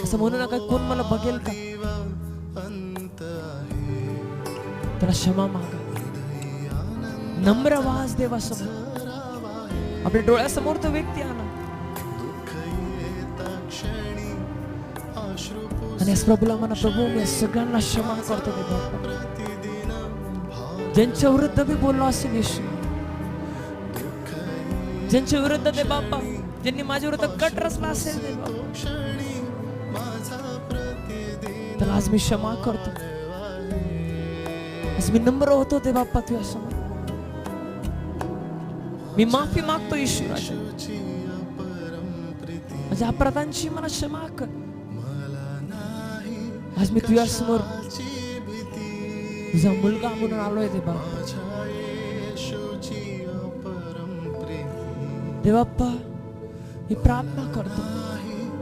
असं म्हणू नका कोण मला बघेल का, त्याला क्षमा मागा, नम्र आवाज देवासमोर, आपल्या डोळ्यासमोर तो व्यक्ती आणा आणि याच प्रभूला म्हणा, प्रभू मी सगळ्यांना क्षमा करतो दे बाप्पा, ज्यांच्या विरुद्ध मी बोललो असेल येशू, ज्यांच्या विरुद्ध दे बाप्पा, ज्यांनी माझ्या विरुद्ध कट रचला असेल दे बाप्पा, तर आज मी क्षमा करतो, आज मी नम्र होतो दे बाप्पा तुझ्या समोर, मी माफी मागतो येशू राजा, माझ्या अपराधांची मला क्षमा कर, आज मी तुझ्या समोर तुझा मुलगा म्हणून आलोय दे बाप्पा, दे बाप्पा मी प्रार्थना करतो,